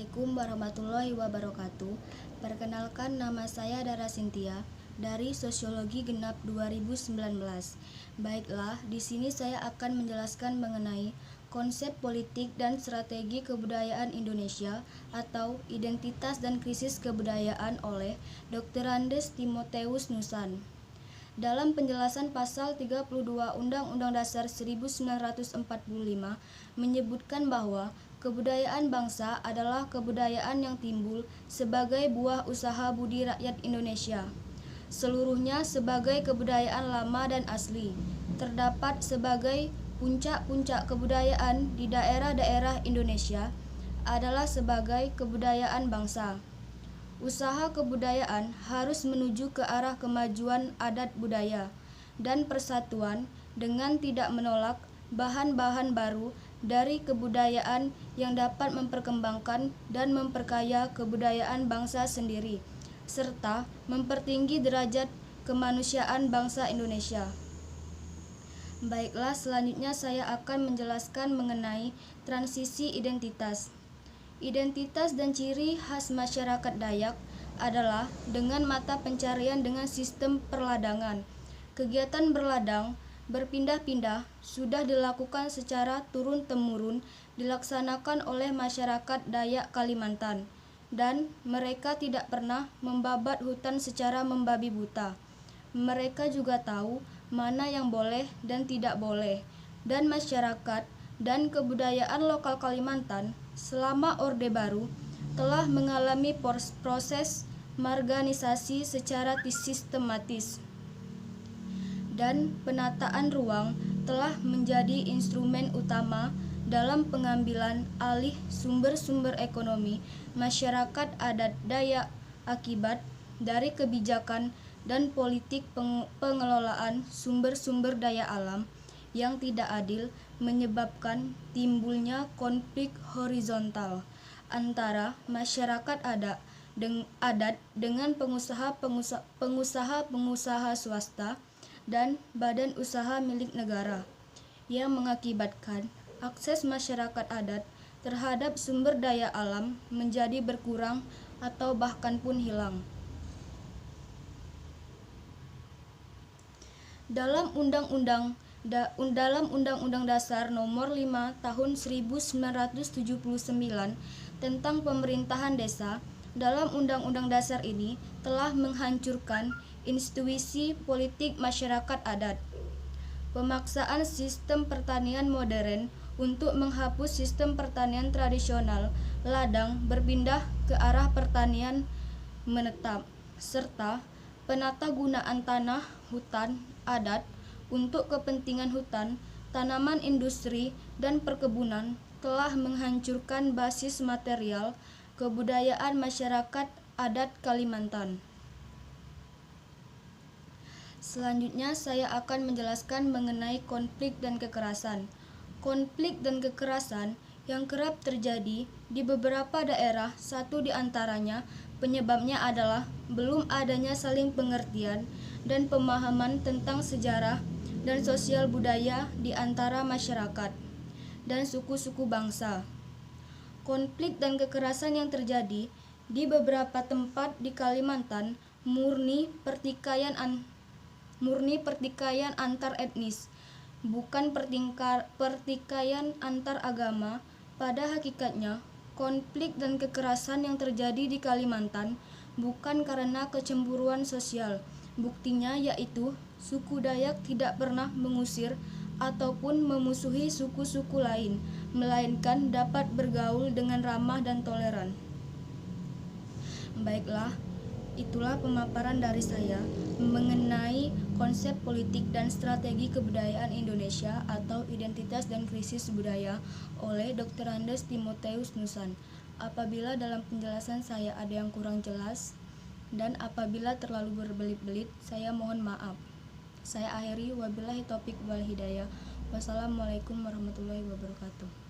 Assalamualaikum warahmatullahi wabarakatuh. Perkenalkan, nama saya Dara Sintia dari Sosiologi Genap 2019. Baiklah, di sini saya akan menjelaskan mengenai konsep politik dan strategi kebudayaan Indonesia atau identitas dan krisis kebudayaan oleh Dr. Andes Timoteus Nusan. Dalam penjelasan pasal 32 Undang-Undang Dasar 1945 menyebutkan bahwa kebudayaan bangsa adalah kebudayaan yang timbul sebagai buah usaha budi rakyat Indonesia. Seluruhnya sebagai kebudayaan lama dan asli, terdapat sebagai puncak-puncak kebudayaan di daerah-daerah Indonesia adalah sebagai kebudayaan bangsa. Usaha kebudayaan harus menuju ke arah kemajuan adat budaya dan persatuan dengan tidak menolak bahan-bahan baru dari kebudayaan yang dapat memperkembangkan dan memperkaya kebudayaan bangsa sendiri, serta mempertinggi derajat kemanusiaan bangsa Indonesia. Baiklah, selanjutnya saya akan menjelaskan mengenai transisi identitas. Identitas dan ciri khas masyarakat Dayak adalah dengan mata pencarian dengan sistem perladangan. Kegiatan berladang berpindah-pindah sudah dilakukan secara turun-temurun dilaksanakan oleh masyarakat Dayak Kalimantan, dan mereka tidak pernah membabat hutan secara membabi buta. Mereka juga tahu mana yang boleh dan tidak boleh, dan masyarakat dan kebudayaan lokal Kalimantan selama Orde Baru telah mengalami proses marganisasi secara sistematis, dan penataan ruang telah menjadi instrumen utama dalam pengambilan alih sumber-sumber ekonomi masyarakat adat Dayak akibat dari kebijakan dan politik pengelolaan sumber-sumber daya alam yang tidak adil menyebabkan timbulnya konflik horizontal antara masyarakat adat dengan pengusaha swasta dan badan usaha milik negara, yang mengakibatkan akses masyarakat adat terhadap sumber daya alam menjadi berkurang atau bahkan pun hilang. Dalam Undang-Undang Dasar Nomor 5 Tahun 1979 tentang Pemerintahan Desa, dalam Undang-Undang Dasar ini telah menghancurkan institusi politik masyarakat adat. Pemaksaan sistem pertanian modern untuk menghapus sistem pertanian tradisional ladang berpindah ke arah pertanian menetap, serta penatagunaan tanah hutan adat untuk kepentingan hutan, tanaman industri, dan perkebunan telah menghancurkan basis material kebudayaan masyarakat adat Kalimantan. Selanjutnya saya akan menjelaskan mengenai konflik dan kekerasan. Konflik dan kekerasan yang kerap terjadi di beberapa daerah, satu di antaranya penyebabnya adalah belum adanya saling pengertian dan pemahaman tentang sejarah dan sosial budaya di antara masyarakat dan suku-suku bangsa. Konflik dan kekerasan yang terjadi di beberapa tempat di Kalimantan murni pertikaian antar etnis, bukan pertikaian antar agama. Pada hakikatnya, konflik dan kekerasan yang terjadi di Kalimantan bukan karena kecemburuan sosial. Buktinya yaitu suku Dayak tidak pernah mengusir ataupun memusuhi suku-suku lain, melainkan dapat bergaul dengan ramah dan toleran. Baiklah, itulah pemaparan dari saya mengenai konsep politik dan strategi kebudayaan Indonesia atau identitas dan krisis budaya oleh Dr. Andes Timoteus Nusan. Apabila dalam penjelasan saya ada yang kurang jelas dan apabila terlalu berbelit-belit, saya mohon maaf. Saya akhiri, wabillahi taufiq wal hidayah. Wassalamualaikum warahmatullahi wabarakatuh.